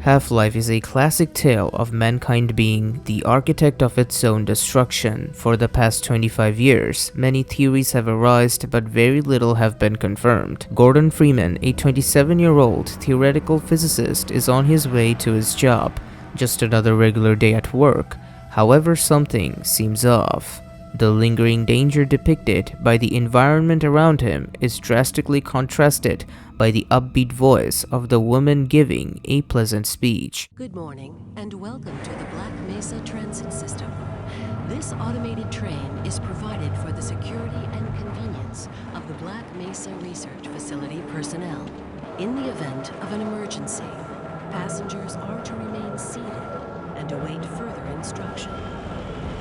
Half-Life is a classic tale of mankind being the architect of its own destruction. For the past 25 years, many theories have arisen, but very little have been confirmed. Gordon Freeman, a 27-year-old theoretical physicist, is on his way to his job, just another regular day at work. However, something seems off. The lingering danger depicted by the environment around him is drastically contrasted by the upbeat voice of the woman giving a pleasant speech. Good morning and welcome to the Black Mesa Transit System. This automated train is provided for the security and convenience of the Black Mesa Research Facility personnel. In the event of an emergency, passengers are to remain seated and await further instruction.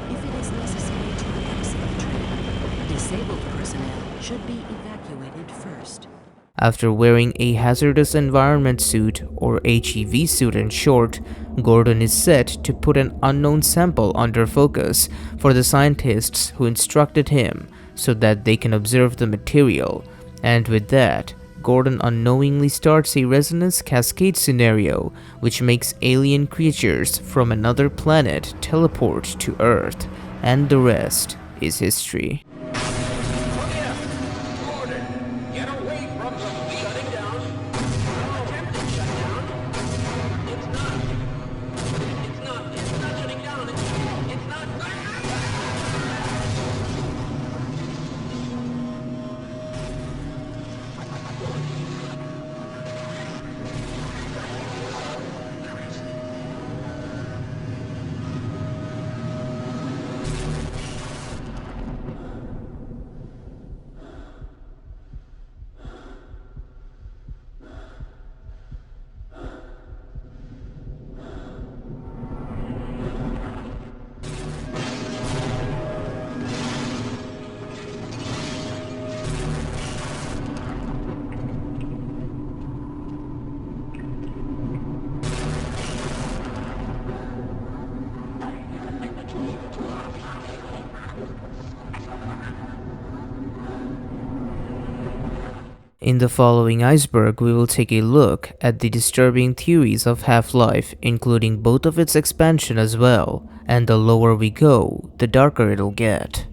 If it is necessary to exit the train, disabled personnel should be evacuated first. After wearing a hazardous environment suit, or HEV suit in short, Gordon is set to put an unknown sample under focus for the scientists who instructed him so that they can observe the material. And with that, Gordon unknowingly starts a resonance cascade scenario which makes alien creatures from another planet teleport to Earth, and the rest is history. In the following Iceberg, we will take a look at the disturbing theories of Half-Life, including both of its expansion as well, and the lower we go, the darker it'll get.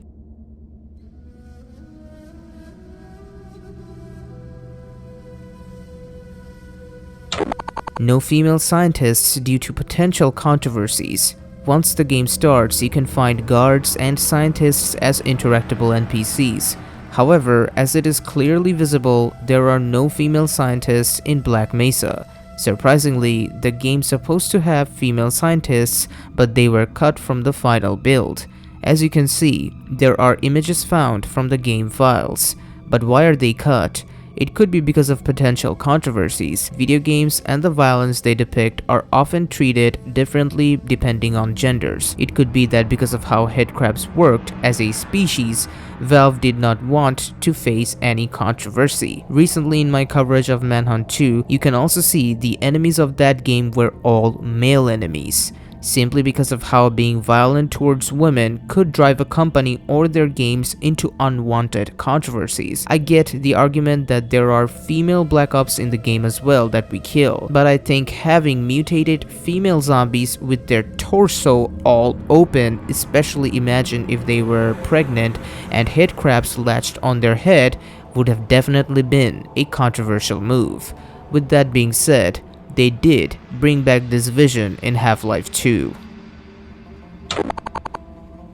No female scientists due to potential controversies. Once the game starts, you can find guards and scientists as interactable NPCs. However, as it is clearly visible, there are no female scientists in Black Mesa. Surprisingly, the game's supposed to have female scientists, but they were cut from the final build. As you can see, there are images found from the game files. But why are they cut? It could be because of potential controversies. Video games and the violence they depict are often treated differently depending on genders. It could be that because of how headcrabs worked as a species, Valve did not want to face any controversy. Recently in my coverage of Manhunt 2, you can also see the enemies of that game were all male enemies, simply because of how being violent towards women could drive a company or their games into unwanted controversies. I get the argument that there are female Black Ops in the game as well that we kill, but I think having mutated female zombies with their torso all open, especially imagine if they were pregnant and headcrabs latched on their head, would have definitely been a controversial move. With that being said, they did bring back this vision in Half-Life 2.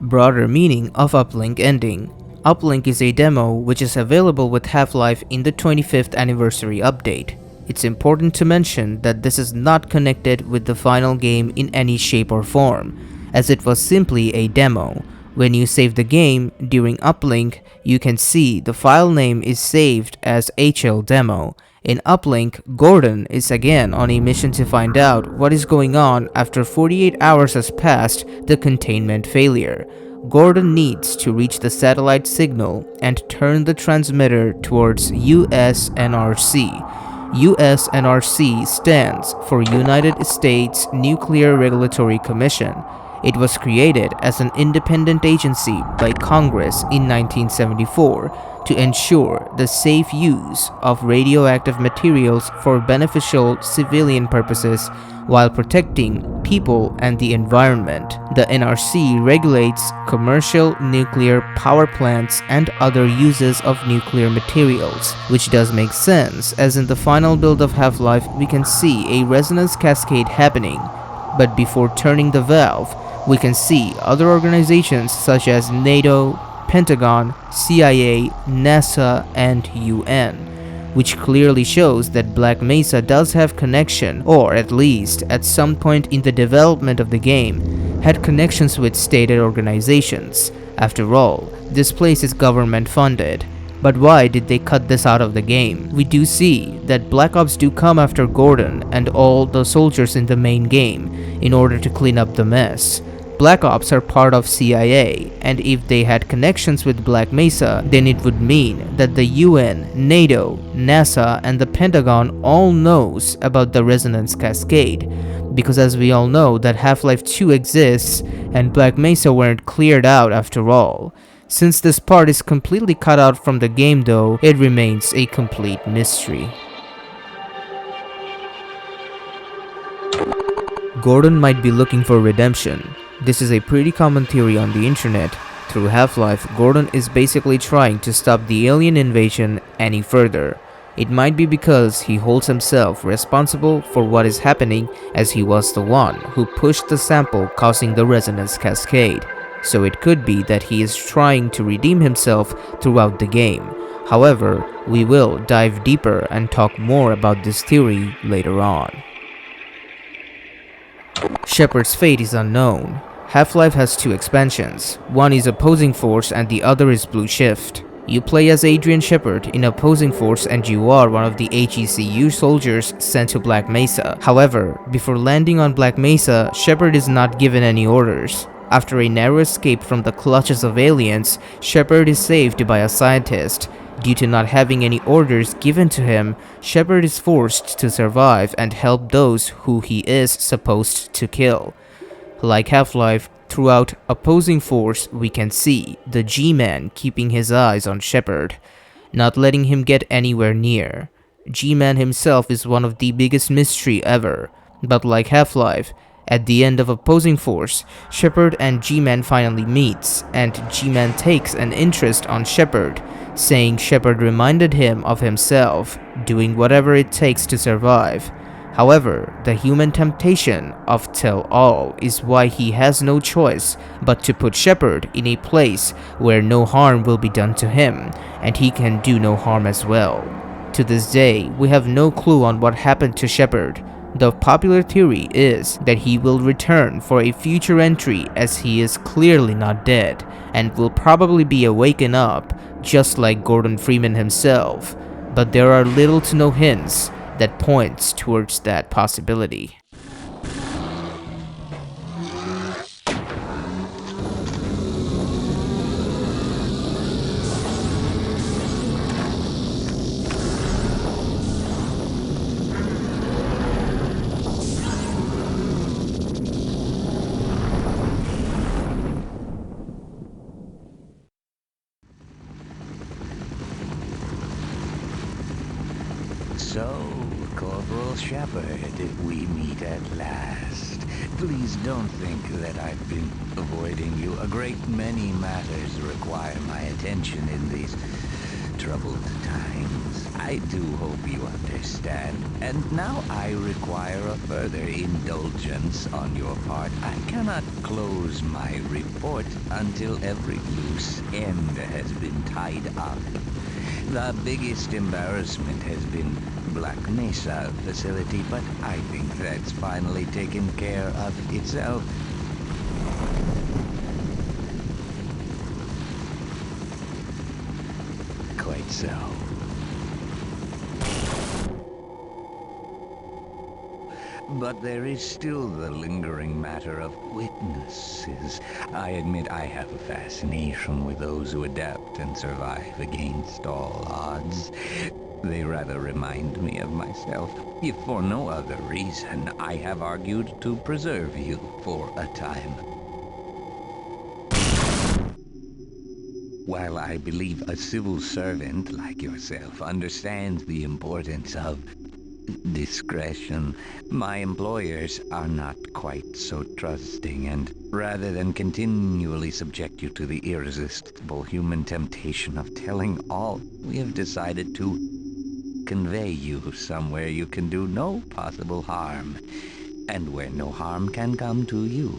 Broader meaning of Uplink ending. Uplink is a demo which is available with Half-Life in the 25th anniversary update. It's important to mention that this is not connected with the final game in any shape or form, as it was simply a demo. When you save the game during Uplink, you can see the file name is saved as HL Demo. In Uplink, Gordon is again on a mission to find out what is going on after 48 hours has passed the containment failure. Gordon needs to reach the satellite signal and turn the transmitter towards USNRC. USNRC stands for United States Nuclear Regulatory Commission. It was created as an independent agency by Congress in 1974 to ensure the safe use of radioactive materials for beneficial civilian purposes while protecting people and the environment. The NRC regulates commercial nuclear power plants and other uses of nuclear materials, which does make sense, as in the final build of Half-Life we can see a resonance cascade happening. But before turning the valve, we can see other organizations such as NATO, Pentagon, CIA, NASA, and UN, which clearly shows that Black Mesa does have connection, or at least at some point in the development of the game, had connections with stated organizations. After all, this place is government funded. But why did they cut this out of the game? We do see that Black Ops do come after Gordon and all the soldiers in the main game in order to clean up the mess. Black Ops are part of CIA, and if they had connections with Black Mesa, then it would mean that the UN, NATO, NASA, and the Pentagon all knows about the resonance cascade. Because as we all know that Half-Life 2 exists, and Black Mesa weren't cleared out after all. Since this part is completely cut out from the game though, it remains a complete mystery. Gordon might be looking for redemption. This is a pretty common theory on the internet. Through Half-Life, Gordon is basically trying to stop the alien invasion any further. It might be because he holds himself responsible for what is happening, as he was the one who pushed the sample causing the resonance cascade. So it could be that he is trying to redeem himself throughout the game. However, we will dive deeper and talk more about this theory later on. Shepard's fate is unknown. Half-Life has two expansions. One is Opposing Force and the other is Blue Shift. You play as Adrian Shepard in Opposing Force and you are one of the HECU soldiers sent to Black Mesa. However, before landing on Black Mesa, Shepard is not given any orders. After a narrow escape from the clutches of aliens, Shepard is saved by a scientist. Due to not having any orders given to him, Shepard is forced to survive and help those who he is supposed to kill. Like Half-Life, throughout Opposing Force we can see the G-Man keeping his eyes on Shepard, not letting him get anywhere near. G-Man himself is one of the biggest mystery ever, but like Half-Life, at the end of Opposing Force, Shepard and G-Man finally meets, and G-Man takes an interest on Shepard, saying Shepard reminded him of himself, doing whatever it takes to survive. However, the human temptation of tell-all is why he has no choice but to put Shepard in a place where no harm will be done to him, and he can do no harm as well. To this day, we have no clue on what happened to Shepard. The popular theory is that he will return for a future entry as he is clearly not dead and will probably be awakened up just like Gordon Freeman himself, but there are little to no hints that points towards that possibility. So, Corporal Shepard, we meet at last. Please don't think that I've been avoiding you. A great many matters require my attention in these troubled times. I do hope you understand. And now I require a further indulgence on your part. I cannot close my report until every loose end has been tied up. The biggest embarrassment has been Black Mesa facility, but I think that's finally taken care of itself. Quite so. But there is still the lingering matter of witnesses. I admit I have a fascination with those who adapt and survive against all odds. They rather remind me of myself. If for no other reason, I have argued to preserve you for a time. While I believe a civil servant like yourself understands the importance of discretion, my employers are not quite so trusting, and rather than continually subject you to the irresistible human temptation of telling all, we have decided to convey you somewhere you can do no possible harm, and where no harm can come to you.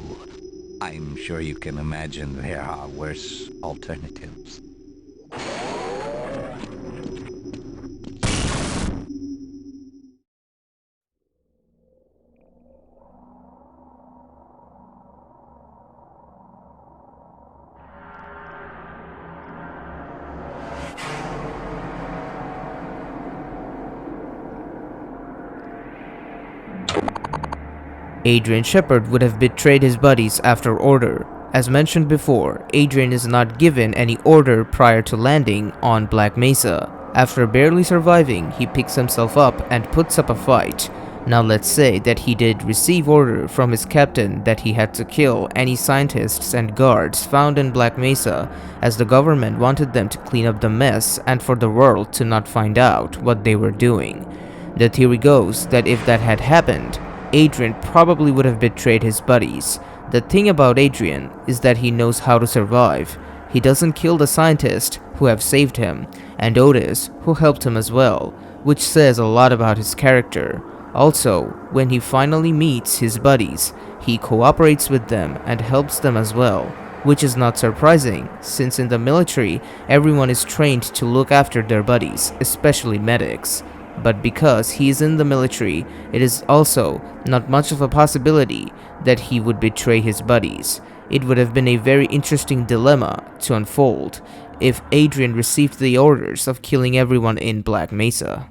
I'm sure you can imagine there are worse alternatives. Adrian Shepard would have betrayed his buddies after order. As mentioned before, Adrian is not given any order prior to landing on Black Mesa. After barely surviving, he picks himself up and puts up a fight. Now let's say that he did receive order from his captain that he had to kill any scientists and guards found in Black Mesa, as the government wanted them to clean up the mess and for the world to not find out what they were doing. The theory goes that if that had happened, Adrian probably would have betrayed his buddies. The thing about Adrian is that he knows how to survive. He doesn't kill the scientists who have saved him, and Otis, who helped him as well, which says a lot about his character. Also, when he finally meets his buddies, he cooperates with them and helps them as well, which is not surprising, since in the military, everyone is trained to look after their buddies, especially medics. But because he is in the military, it is also not much of a possibility that he would betray his buddies. It would have been a very interesting dilemma to unfold if Adrian received the orders of killing everyone in Black Mesa.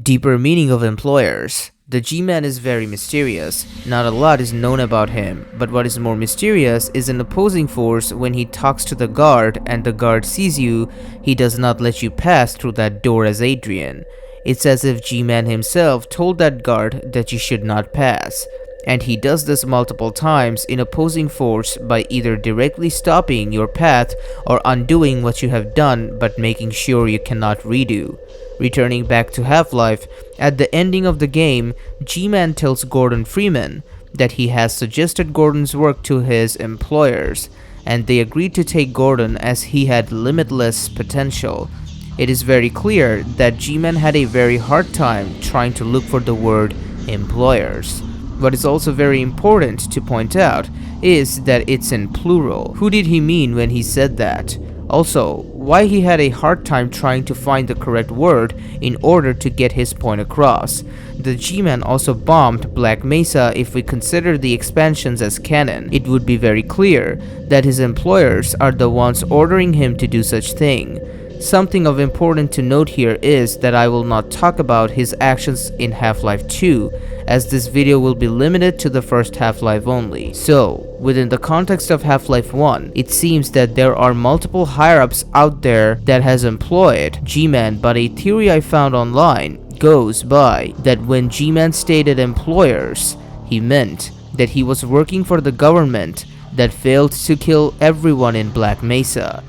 Deeper meaning of employers. The G-Man is very mysterious. Not a lot is known about him, but what is more mysterious is an opposing force. When he talks to the guard and the guard sees you, he does not let you pass through that door as Adrian. It's as if G-Man himself told that guard that you should not pass. And he does this multiple times in opposing force by either directly stopping your path or undoing what you have done but making sure you cannot redo. Returning back to Half-Life, at the ending of the game, G-Man tells Gordon Freeman that he has suggested Gordon's work to his employers, and they agreed to take Gordon as he had limitless potential. It is very clear that G-Man had a very hard time trying to look for the word employers. What is also very important to point out is that it's in plural. Who did he mean when he said that? Also, why he had a hard time trying to find the correct word in order to get his point across. The G-Man also bombed Black Mesa. If we consider the expansions as canon, it would be very clear that his employers are the ones ordering him to do such thing. Something of importance to note here is that I will not talk about his actions in Half-Life 2, as this video will be limited to the first Half-Life only. So, within the context of Half-Life 1, it seems that there are multiple higher-ups out there that has employed G-Man, but a theory I found online goes by that when G-Man stated employers, he meant that he was working for the government that failed to kill everyone in Black Mesa.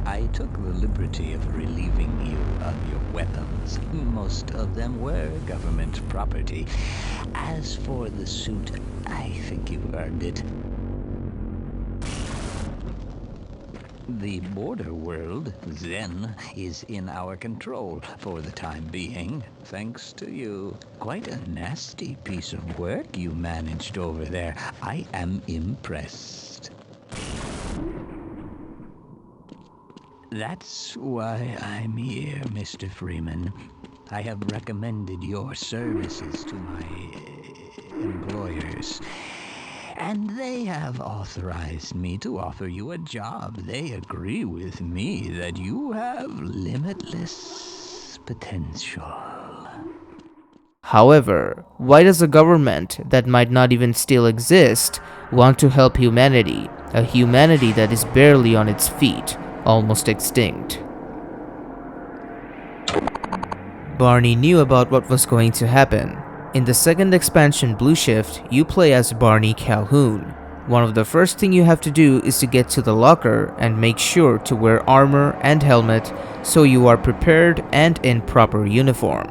I took the liberty of relieving you of your weapons. Most of them were government property. As for the suit, I think you've earned it. The border world, Zen, is in our control for the time being, thanks to you. Quite a nasty piece of work you managed over there. I am impressed. That's why I'm here, Mr. Freeman. I have recommended your services to my employers, and they have authorized me to offer you a job. They agree with me that you have limitless potential. However, why does a government that might not even still exist want to help humanity, a humanity that is barely on its feet, almost extinct? Barney knew about what was going to happen. In the second expansion Blue Shift, you play as Barney Calhoun. One of the first thing you have to do is to get to the locker and make sure to wear armor and helmet so you are prepared and in proper uniform.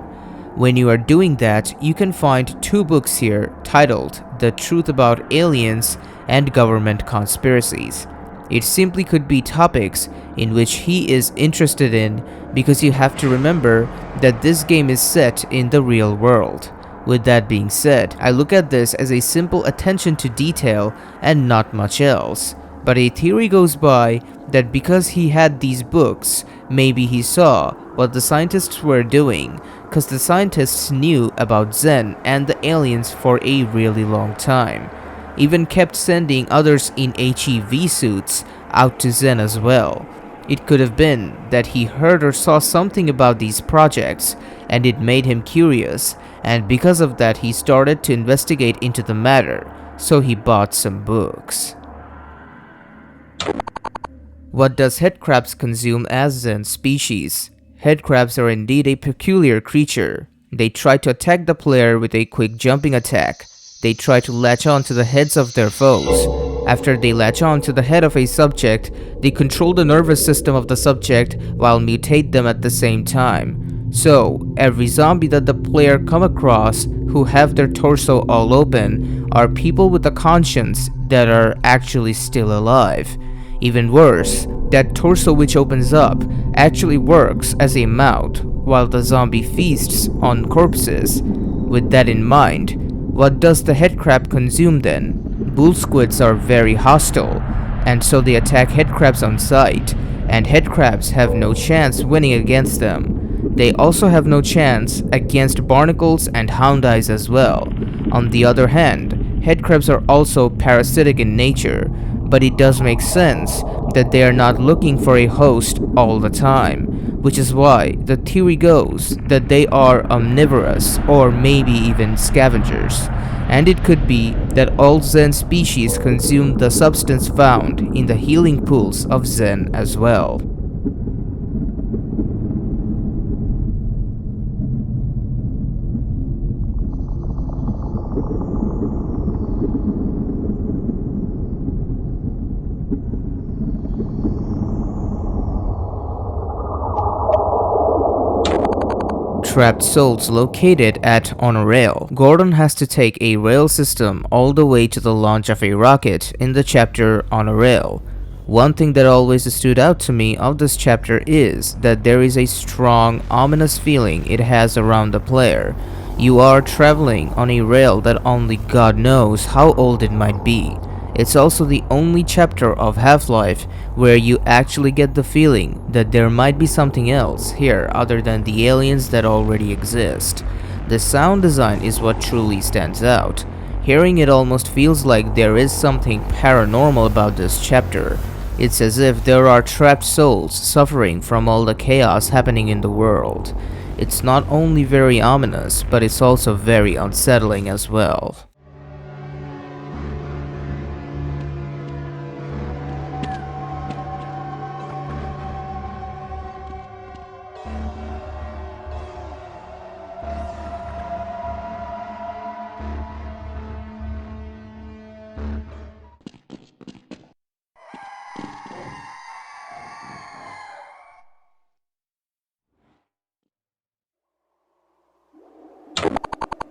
When you are doing that, you can find two books here titled The Truth About Aliens and Government Conspiracies. It simply could be topics in which he is interested in, because you have to remember that this game is set in the real world. With that being said, I look at this as a simple attention to detail and not much else. But a theory goes by that because he had these books, maybe he saw what the scientists were doing, because the scientists knew about Zen and the aliens for a really long time. Even kept sending others in HEV suits out to Zen as well. It could have been that he heard or saw something about these projects and it made him curious, and because of that he started to investigate into the matter, so he bought some books. What does headcrabs consume as Zen species? Headcrabs are indeed a peculiar creature. They try to attack the player with a quick jumping attack. They try to latch on to the heads of their foes. After they latch on to the head of a subject, they control the nervous system of the subject while mutate them at the same time. So, every zombie that the player come across who have their torso all open are people with a conscience that are actually still alive. Even worse, that torso which opens up actually works as a mouth while the zombie feasts on corpses. With that in mind, what does the headcrab consume then? Bull squids are very hostile, and so they attack headcrabs on sight, and headcrabs have no chance winning against them. They also have no chance against barnacles and hound eyes as well. On the other hand, headcrabs are also parasitic in nature, but it does make sense that they are not looking for a host all the time, which is why the theory goes that they are omnivorous or maybe even scavengers. And it could be that all Zen species consume the substance found in the healing pools of Zen as well. Trapped souls located on a rail. Gordon has to take a rail system all the way to the launch of a rocket in the chapter On a Rail. One thing that always stood out to me of this chapter is that there is a strong, ominous feeling it has around the player. You are traveling on a rail that only God knows how old it might be. It's also the only chapter of Half-Life where you actually get the feeling that there might be something else here other than the aliens that already exist. The sound design is what truly stands out. Hearing it almost feels like there is something paranormal about this chapter. It's as if there are trapped souls suffering from all the chaos happening in the world. It's not only very ominous, but it's also very unsettling as well.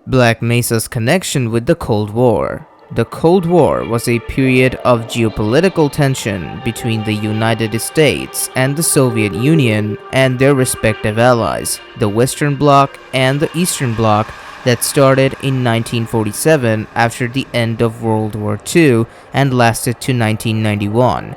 Black Mesa's connection with the Cold War. The Cold War was a period of geopolitical tension between the United States and the Soviet Union and their respective allies, the Western Bloc and the Eastern Bloc, that started in 1947 after the end of World War II and lasted to 1991.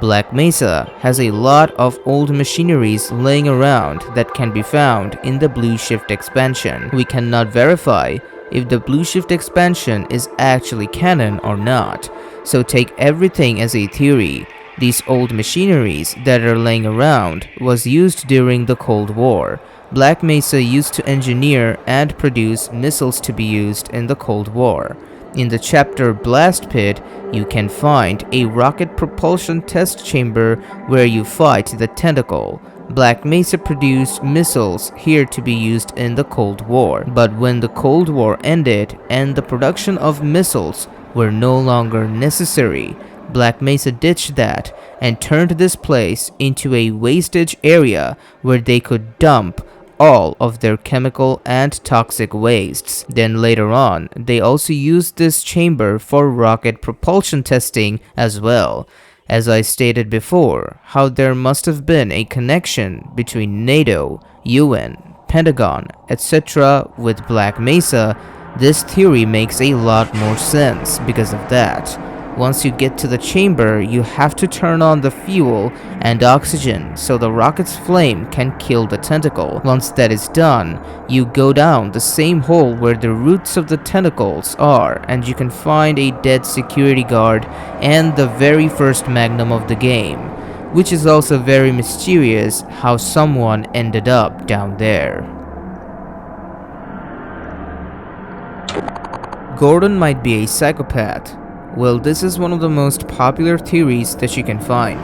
Black Mesa has a lot of old machineries laying around that can be found in the Blue Shift expansion. We cannot verify if the Blue Shift expansion is actually canon or not, so take everything as a theory. These old machineries that are laying around was used during the Cold War. Black Mesa used to engineer and produce missiles to be used in the Cold War. In the chapter Blast Pit, you can find a rocket propulsion test chamber where you fight the tentacle. Black Mesa produced missiles here to be used in the Cold War, but when the Cold War ended and the production of missiles were no longer necessary, Black Mesa ditched that and turned this place into a wastage area where they could dump all of their chemical and toxic wastes. Then later on, they also used this chamber for rocket propulsion testing as well. As I stated before, how there must have been a connection between NATO, UN, Pentagon, etc. with Black Mesa, this theory makes a lot more sense because of that. Once you get to the chamber, you have to turn on the fuel and oxygen so the rocket's flame can kill the tentacle. Once that is done, you go down the same hole where the roots of the tentacles are and you can find a dead security guard and the very first magnum of the game, which is also very mysterious how someone ended up down there. Gordon might be a psychopath. Well, this is one of the most popular theories that you can find.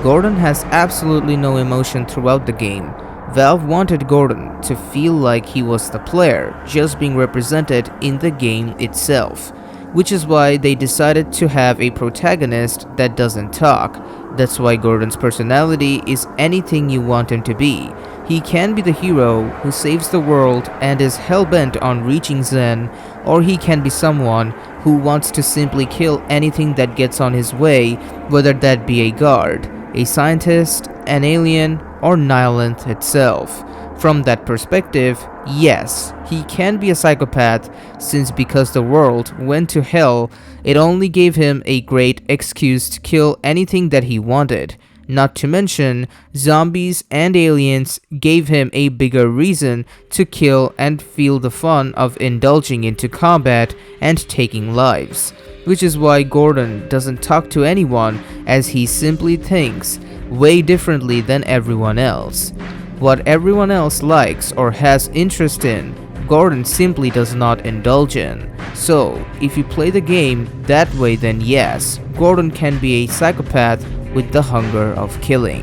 Gordon has absolutely no emotion throughout the game. Valve wanted Gordon to feel like he was the player, just being represented in the game itself, which is why they decided to have a protagonist that doesn't talk. That's why Gordon's personality is anything you want him to be. He can be the hero who saves the world and is hell-bent on reaching Zen, or he can be someone who wants to simply kill anything that gets on his way, whether that be a guard, a scientist, an alien, or Nihilith itself. From that perspective, yes, he can be a psychopath, since because the world went to hell, it only gave him a great excuse to kill anything that he wanted. Not to mention, zombies and aliens gave him a bigger reason to kill and feel the fun of indulging into combat and taking lives. Which is why Gordon doesn't talk to anyone, as he simply thinks way differently than everyone else. What everyone else likes or has interest in, Gordon simply does not indulge in. So, if you play the game that way, then yes, Gordon can be a psychopath with the hunger of killing.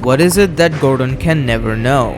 What is it that Gordon can never know?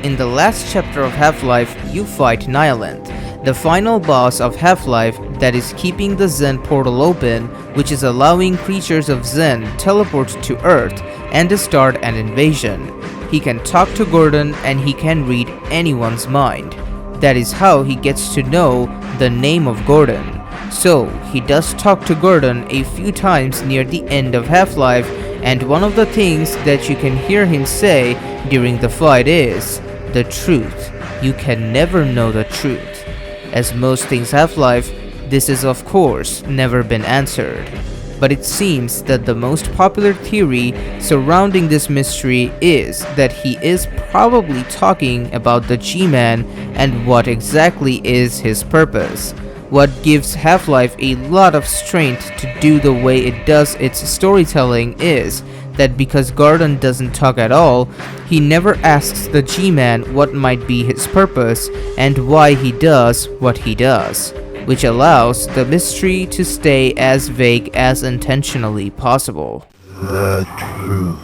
In the last chapter of Half-Life, you fight Nihilith, the final boss of Half-Life that is keeping the Zen portal open, which is allowing creatures of Zen teleport to Earth and to start an invasion. He can talk to Gordon and he can read anyone's mind. That is how he gets to know the name of Gordon. So, he does talk to Gordon a few times near the end of Half-Life, and one of the things that you can hear him say during the fight is, "The truth. You can never know the truth." As most things Half-Life, this is of course never been answered. But it seems that the most popular theory surrounding this mystery is that he is probably talking about the G-Man and what exactly is his purpose. What gives Half-Life a lot of strength to do the way it does its storytelling is that because Gordon doesn't talk at all, he never asks the G-Man what might be his purpose and why he does what he does, which allows the mystery to stay as vague as intentionally possible. The truth.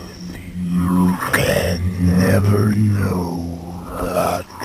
You can never know the truth.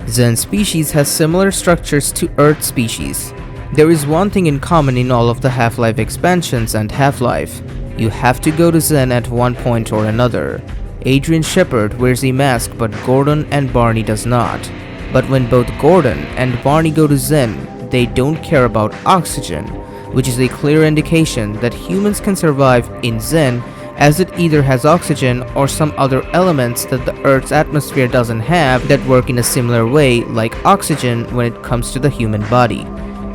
Zen species has similar structures to Earth species. There is one thing in common in all of the Half-Life expansions and Half-Life. You have to go to Zen at one point or another. Adrian Shepard wears a mask but Gordon and Barney does not. But when both Gordon and Barney go to Zen, they don't care about oxygen, which is a clear indication that humans can survive in Zen, as it either has oxygen or some other elements that the Earth's atmosphere doesn't have that work in a similar way like oxygen when it comes to the human body.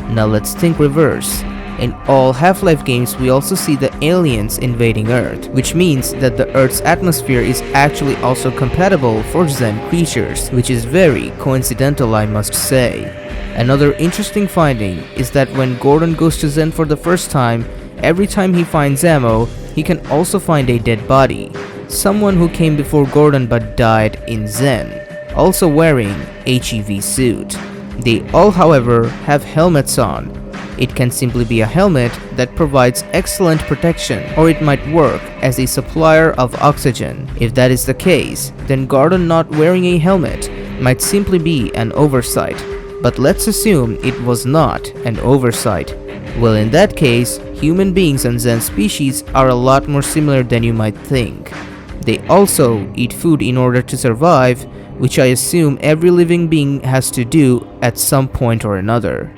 Now let's think reverse. In all Half-Life games, we also see the aliens invading Earth, which means that the Earth's atmosphere is actually also compatible for Xen creatures, which is very coincidental, I must say. Another interesting finding is that when Gordon goes to Xen for the first time, every time he finds ammo, he can also find a dead body, someone who came before Gordon but died in Xen, also wearing HEV suit. They all, however, have helmets on. It can simply be a helmet that provides excellent protection, or it might work as a supplier of oxygen. If that is the case, then Gordon not wearing a helmet might simply be an oversight. But let's assume it was not an oversight. Well, in that case, human beings and Xen species are a lot more similar than you might think. They also eat food in order to survive, which I assume every living being has to do at some point or another.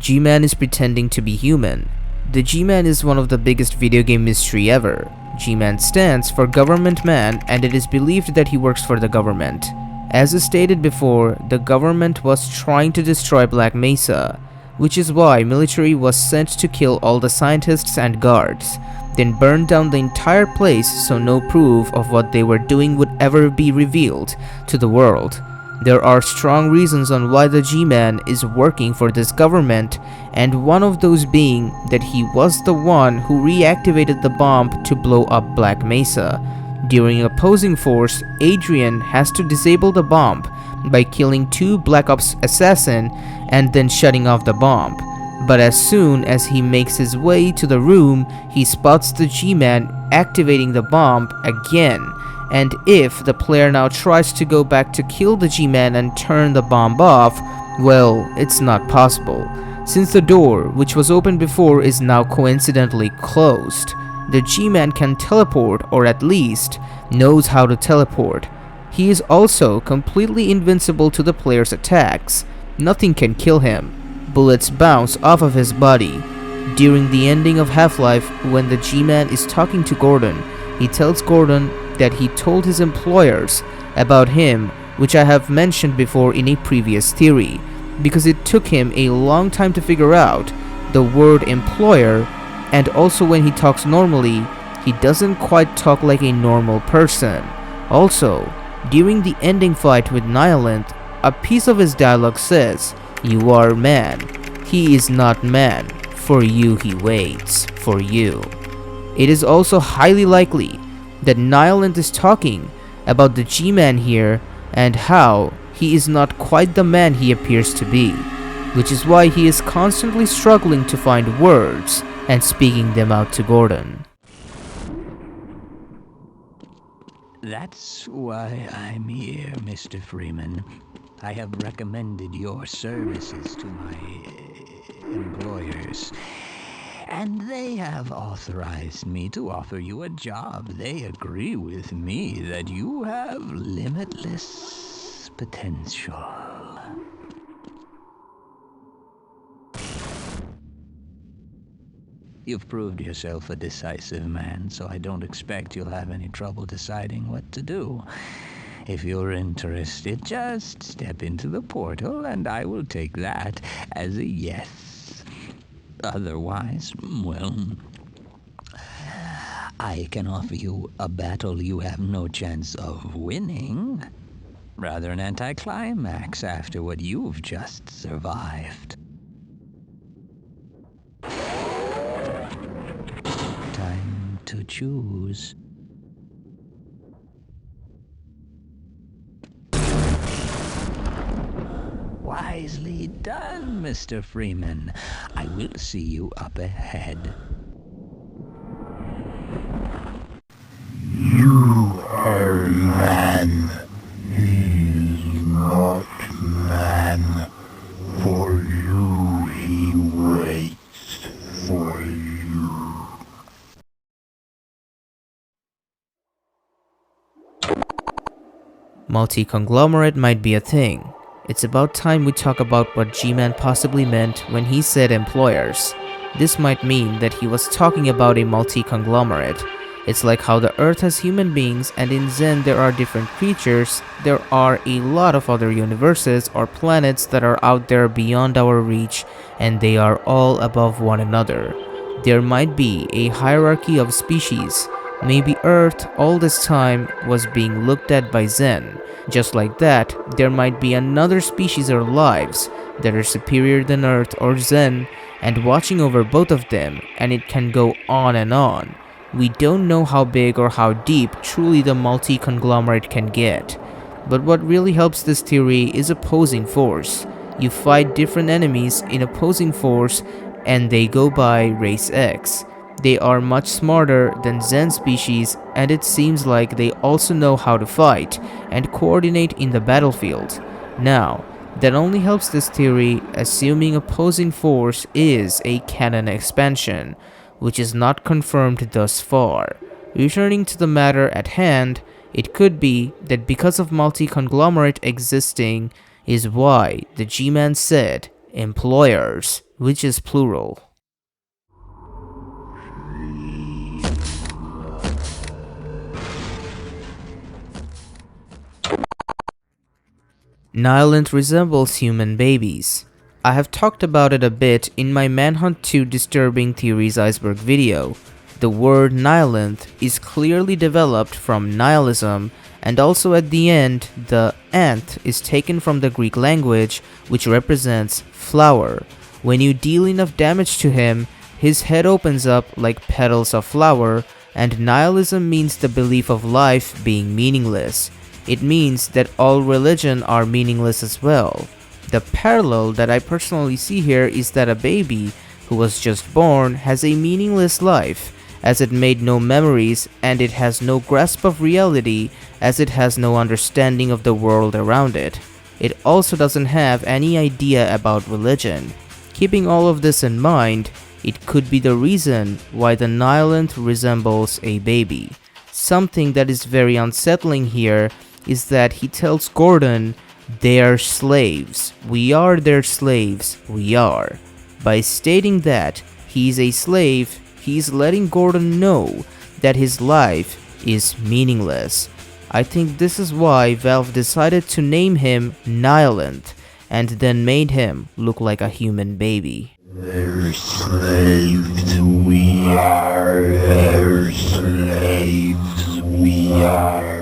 G-Man is pretending to be human. The G-Man is one of the biggest video game mystery ever. G-Man stands for Government Man, and it is believed that he works for the government. As stated before, the government was trying to destroy Black Mesa, which is why military was sent to kill all the scientists and guards, then burn down the entire place so no proof of what they were doing would ever be revealed to the world. There are strong reasons on why the G-Man is working for this government, and one of those being that he was the one who reactivated the bomb to blow up Black Mesa. During opposing force, Adrian has to disable the bomb by killing 2 Black Ops assassins and then shutting off the bomb. But as soon as he makes his way to the room, he spots the G-Man activating the bomb again. And if the player now tries to go back to kill the G-Man and turn the bomb off, well, it's not possible, since the door, which was open before, is now coincidentally closed. The G-Man can teleport, or at least knows how to teleport. He is also completely invincible to the player's attacks. Nothing can kill him. Bullets bounce off of his body. During the ending of Half-Life, when the G-Man is talking to Gordon, he tells Gordon that he told his employers about him, which I have mentioned before in a previous theory, because it took him a long time to figure out the word employer, and also when he talks normally, he doesn't quite talk like a normal person. Also, during the ending fight with Nihilith, a piece of his dialogue says, "You are man. He is not man. For you he waits. For you." It is also highly likely that Nihilith is talking about the G-Man here and how he is not quite the man he appears to be, which is why he is constantly struggling to find words and speaking them out to Gordon. That's why I'm here, Mr. Freeman. I have recommended your services to my employers, and they have authorized me to offer you a job. They agree with me that you have limitless potential. You've proved yourself a decisive man, so I don't expect you'll have any trouble deciding what to do. If you're interested, just step into the portal, and I will take that as a yes. Otherwise, well, I can offer you a battle you have no chance of winning. Rather an anticlimax after what you've just survived. Time to choose. Wisely done, Mr. Freeman. I will see you up ahead. You are man. He is not man. For you he waits. For you. Multi-conglomerate might be a thing. It's about time we talk about what G-Man possibly meant when he said employers. This might mean that he was talking about a multi-conglomerate. It's like how the Earth has human beings and in Zen there are different creatures, there are a lot of other universes or planets that are out there beyond our reach, and they are all above one another. There might be a hierarchy of species. Maybe Earth all this time was being looked at by Zen. Just like that, there might be another species or lives that are superior than Earth or Zen and watching over both of them, and it can go on and on. We don't know how big or how deep truly the multi-conglomerate can get. But what really helps this theory is opposing force. You fight different enemies in opposing force and they go by Race X. They are much smarter than Zen species, and it seems like they also know how to fight and coordinate in the battlefield. Now, that only helps this theory assuming opposing force is a canon expansion, which is not confirmed thus far. Returning to the matter at hand, it could be that because of multi-conglomerate existing is why the G-Man said employers, which is plural. Nihilint resembles human babies. I have talked about it a bit in my Manhunt 2 Disturbing Theories Iceberg video. The word Nihilint is clearly developed from nihilism, and also at the end, the ant is taken from the Greek language, which represents flower. When you deal enough damage to him, his head opens up like petals of flower, and nihilism means the belief of life being meaningless. It means that all religion are meaningless as well. The parallel that I personally see here is that a baby who was just born has a meaningless life, as it made no memories and it has no grasp of reality, as it has no understanding of the world around it. It also doesn't have any idea about religion. Keeping all of this in mind, it could be the reason why the Nihilint resembles a baby. Something that is very unsettling here is that he tells Gordon, "They are slaves. We are their slaves. We are." By stating that he is a slave, he is letting Gordon know that his life is meaningless. I think this is why Valve decided to name him Nihilint, and then made him look like a human baby. Their slaves we are, their slaves we are.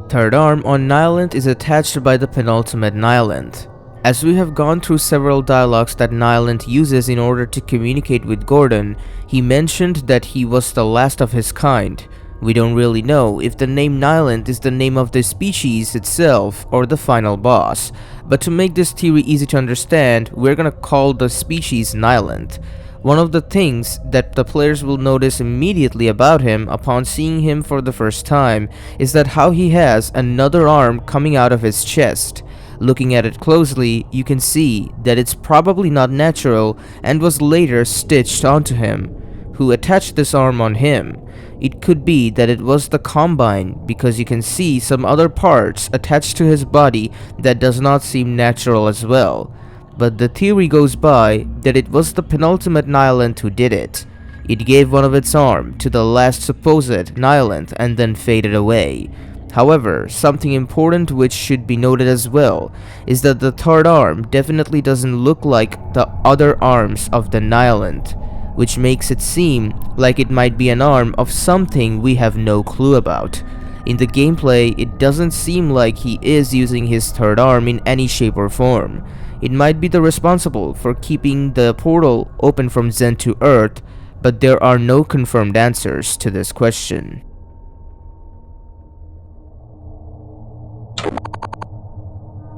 Third arm on Nihilint is attached by the penultimate Nihilint. As we have gone through several dialogues that Nihilint uses in order to communicate with Gordon, he mentioned that he was the last of his kind. We don't really know if the name Nihilint is the name of the species itself or the final boss, but to make this theory easy to understand, we're gonna call the species Nihilint. One of the things that the players will notice immediately about him upon seeing him for the first time is that how he has another arm coming out of his chest. Looking at it closely, you can see that it's probably not natural and was later stitched onto him. Who attached this arm on him? It could be that it was the Combine, because you can see some other parts attached to his body that does not seem natural as well. But the theory goes by that it was the penultimate Nihilint who did it. It gave one of its arm to the last supposed Nihilint and then faded away. However, something important which should be noted as well is that the third arm definitely doesn't look like the other arms of the Nihilint, which makes it seem like it might be an arm of something we have no clue about. In the gameplay, it doesn't seem like he is using his third arm in any shape or form. It might be the responsible for keeping the portal open from Zen to Earth, but there are no confirmed answers to this question.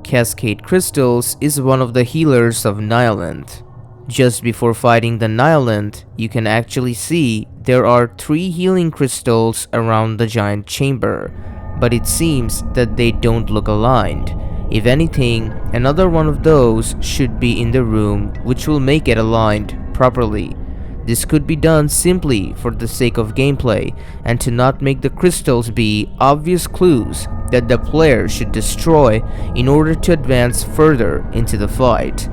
Cascade Crystals is one of the healers of Nihilint. Just before fighting the Nihilint, you can actually see there are 3 healing crystals around the giant chamber, but it seems that they don't look aligned. If anything, another one of those should be in the room, which will make it aligned properly. This could be done simply for the sake of gameplay and to not make the crystals be obvious clues that the player should destroy in order to advance further into the fight.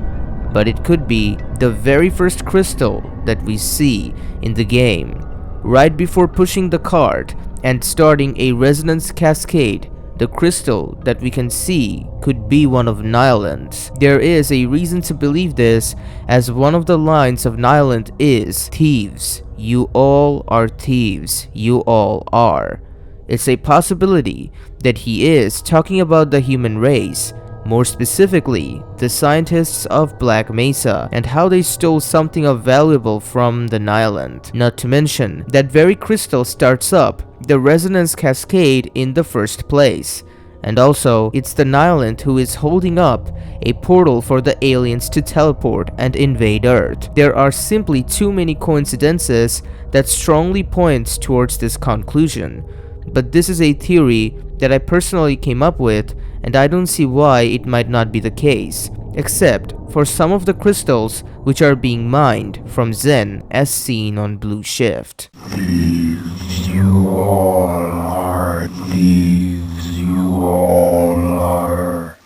But it could be the very first crystal that we see in the game, right before pushing the cart and starting a resonance cascade. The crystal that we can see could be one of Nyland's. There is a reason to believe this, as one of the lines of Nyland is, "Thieves, you all are thieves, you all are." It's a possibility that he is talking about the human race, more specifically, the scientists of Black Mesa, and how they stole something of valuable from the Nyland. Not to mention, that very crystal starts up the resonance cascade in the first place. And also, it's the Nyland who is holding up a portal for the aliens to teleport and invade Earth. There are simply too many coincidences that strongly point towards this conclusion. But this is a theory that I personally came up with, and I don't see why it might not be the case, except for some of the crystals which are being mined from Zen as seen on Blue Shift. Thieves, you all are thieves, you all are.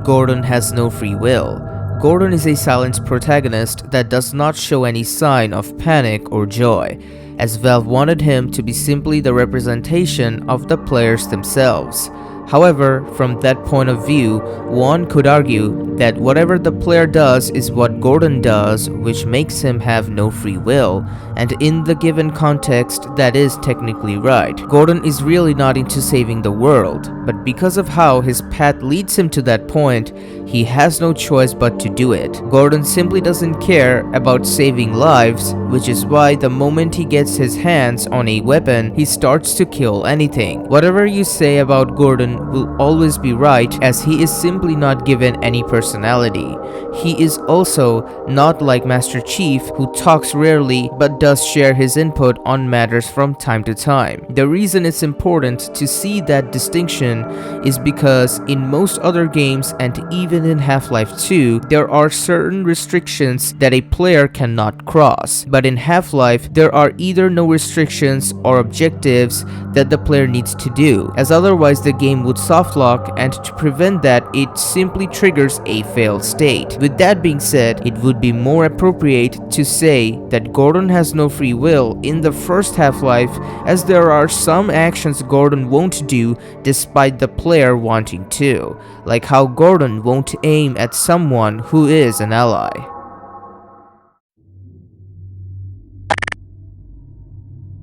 Gordon has no free will. Gordon is a silent protagonist that does not show any sign of panic or joy, as Valve wanted him to be simply the representation of the players themselves. However, from that point of view, one could argue that whatever the player does is what Gordon does, which makes him have no free will, and in the given context, that is technically right. Gordon is really not into saving the world, but because of how his path leads him to that point, he has no choice but to do it. Gordon simply doesn't care about saving lives, which is why the moment he gets his hands on a weapon, he starts to kill anything. Whatever you say about Gordon will always be right, as he is simply not given any personality. He is also not like Master Chief, who talks rarely but does share his input on matters from time to time. The reason it's important to see that distinction is because in most other games, and even in Half-Life 2, there are certain restrictions that a player cannot cross. But in Half-Life, there are either no restrictions or objectives that the player needs to do, as otherwise the game would softlock, and to prevent that, it simply triggers a failed state. With that being said, it would be more appropriate to say that Gordon has no free will in the first Half-Life, as there are some actions Gordon won't do despite the player wanting to, like how Gordon won't aim at someone who is an ally.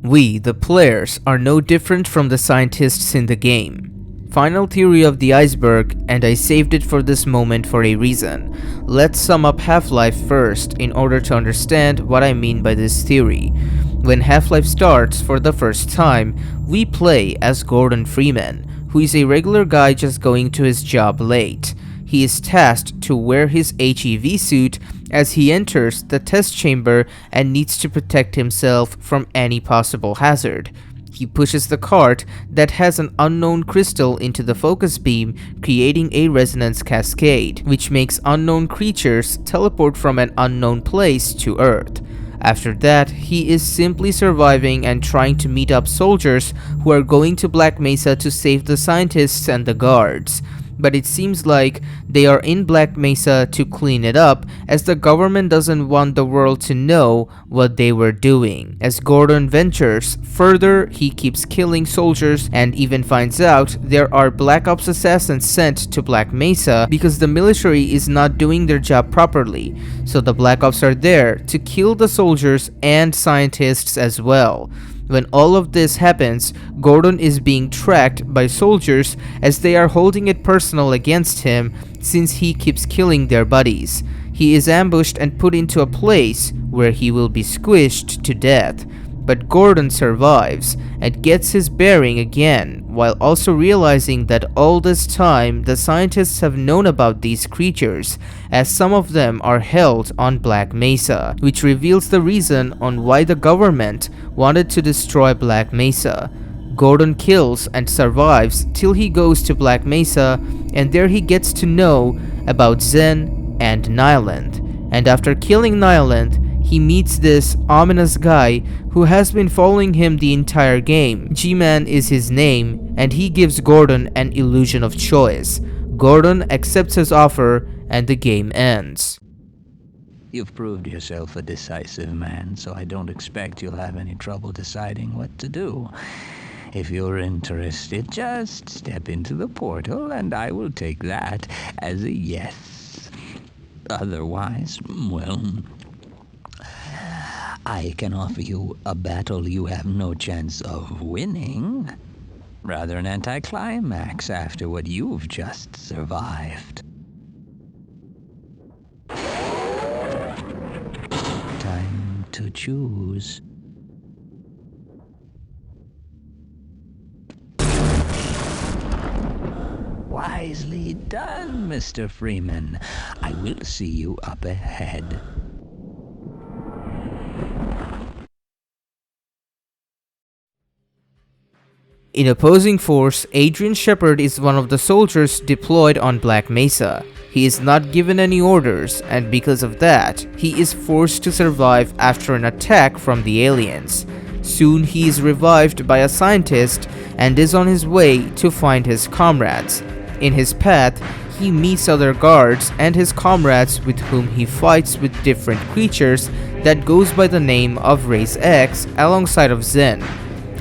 We, the players, are no different from the scientists in the game. Final theory of the Iceberg, and I saved it for this moment for a reason. Let's sum up Half-Life first in order to understand what I mean by this theory. When Half-Life starts for the first time, we play as Gordon Freeman, who is a regular guy just going to his job late. He is tasked to wear his HEV suit as he enters the test chamber and needs to protect himself from any possible hazard. He pushes the cart that has an unknown crystal into the focus beam, creating a resonance cascade, which makes unknown creatures teleport from an unknown place to Earth. After that, he is simply surviving and trying to meet up soldiers who are going to Black Mesa to save the scientists and the guards. But it seems like they are in Black Mesa to clean it up, as the government doesn't want the world to know what they were doing. As Gordon ventures further, he keeps killing soldiers and even finds out there are Black Ops assassins sent to Black Mesa because the military is not doing their job properly. So the Black Ops are there to kill the soldiers and scientists as well. When all of this happens, Gordon is being tracked by soldiers as they are holding it personal against him since he keeps killing their buddies. He is ambushed and put into a place where he will be squished to death. But Gordon survives and gets his bearing again, while also realizing that all this time the scientists have known about these creatures, as some of them are held on Black Mesa, which reveals the reason on why the government wanted to destroy Black Mesa. Gordon kills and survives till he goes to Black Mesa, and there he gets to know about Zen and Nyland. And after killing Nyland, he meets this ominous guy who has been following him the entire game. G-Man is his name, and he gives Gordon an illusion of choice. Gordon accepts his offer, and the game ends. You've proved yourself a decisive man, so I don't expect you'll have any trouble deciding what to do. If you're interested, just step into the portal, and I will take that as a yes. Otherwise, well, I can offer you a battle you have no chance of winning. Rather an anticlimax after what you've just survived. Time to choose. Wisely done, Mr. Freeman. I will see you up ahead. In opposing force, Adrian Shepard is one of the soldiers deployed on Black Mesa. He is not given any orders, and because of that, he is forced to survive after an attack from the aliens. Soon he is revived by a scientist and is on his way to find his comrades. In his path, he meets other guards and his comrades with whom he fights with different creatures that goes by the name of Race X alongside of Zen.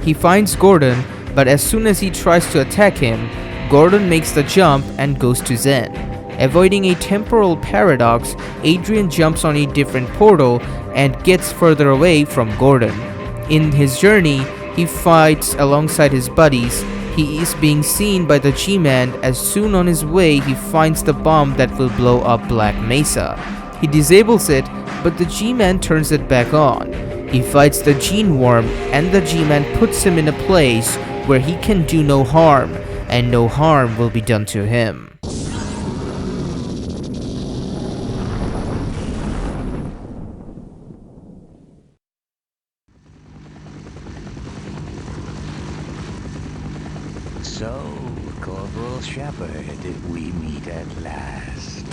He finds Gordon, but as soon as he tries to attack him, Gordon makes the jump and goes to Zen. Avoiding a temporal paradox, Adrian jumps on a different portal and gets further away from Gordon. In his journey, he fights alongside his buddies. He is being seen by the G-Man as soon on his way he finds the bomb that will blow up Black Mesa. He disables it, but the G-Man turns it back on. He fights the Gene Worm, and the G-Man puts him in a place where he can do no harm, and no harm will be done to him. So, Corporal Shepard, we meet at last.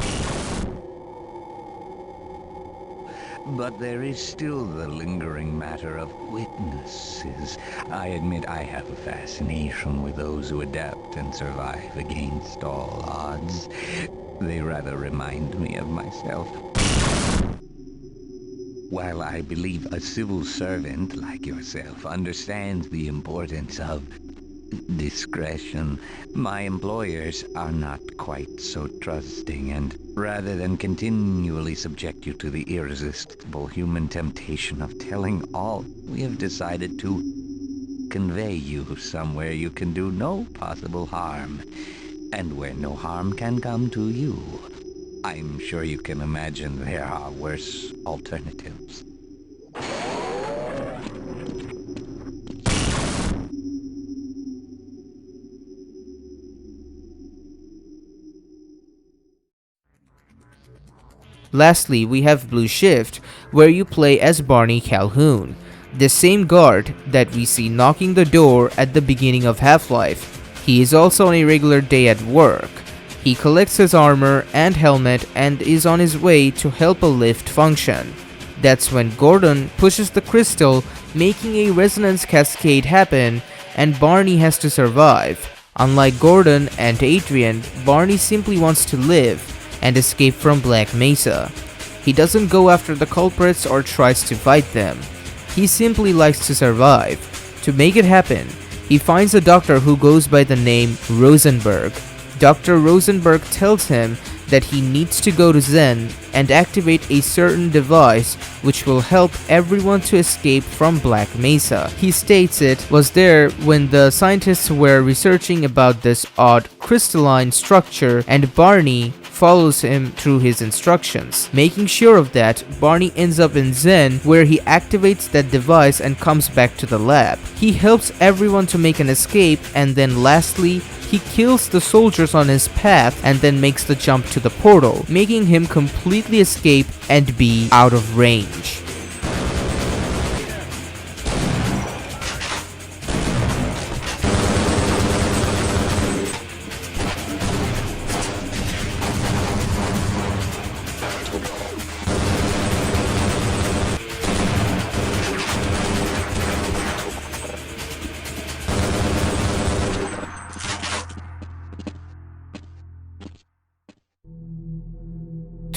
But there is still the lingering matter of witnesses. I admit I have a fascination with those who adapt and survive against all odds. They rather remind me of myself. While I believe a civil servant like yourself understands the importance of discretion, my employers are not quite so trusting, and rather than continually subject you to the irresistible human temptation of telling all, we have decided to convey you somewhere you can do no possible harm, and where no harm can come to you. I'm sure you can imagine there are worse alternatives. Lastly, we have Blue Shift, where you play as Barney Calhoun, the same guard that we see knocking the door at the beginning of Half-Life. He is also on a regular day at work. He collects his armor and helmet and is on his way to help a lift function. That's when Gordon pushes the crystal, making a resonance cascade happen, and Barney has to survive. Unlike Gordon and Adrian, Barney simply wants to live and escape from Black Mesa. He doesn't go after the culprits or tries to fight them. He simply likes to survive. To make it happen, he finds a doctor who goes by the name Rosenberg. Dr. Rosenberg tells him that he needs to go to Zen and activate a certain device which will help everyone to escape from Black Mesa. He states it was there when the scientists were researching about this odd crystalline structure, and Barney follows him through his instructions. Making sure of that, Barney ends up in Zen, where he activates that device and comes back to the lab. He helps everyone to make an escape, and then lastly, he kills the soldiers on his path and then makes the jump to the portal, making him completely escape and be out of range.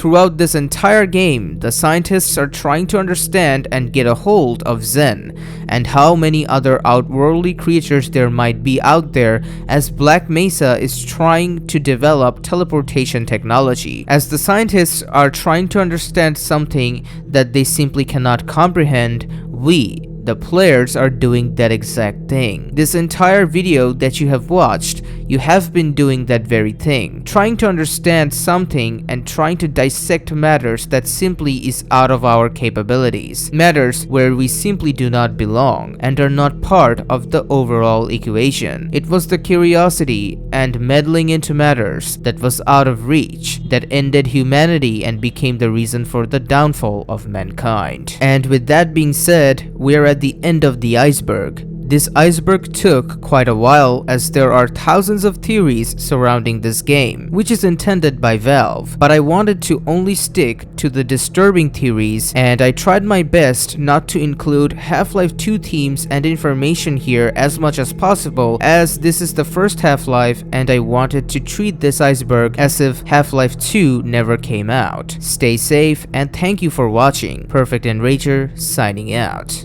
Throughout this entire game, the scientists are trying to understand and get a hold of Zen, and how many other outworldly creatures there might be out there, as Black Mesa is trying to develop teleportation technology. As the scientists are trying to understand something that they simply cannot comprehend, we, the players, are doing that exact thing. This entire video that you have watched, you have been doing that very thing, trying to understand something and trying to dissect matters that simply is out of our capabilities, matters where we simply do not belong and are not part of the overall equation. It was the curiosity and meddling into matters that was out of reach that ended humanity and became the reason for the downfall of mankind. And with that being said, we are at the end of the iceberg. This iceberg took quite a while, as there are thousands of theories surrounding this game, which is intended by Valve, but I wanted to only stick to the disturbing theories, and I tried my best not to include Half-Life 2 themes and information here as much as possible, as this is the first Half-Life and I wanted to treat this iceberg as if Half-Life 2 never came out. Stay safe and thank you for watching. Perfect Enrager signing out.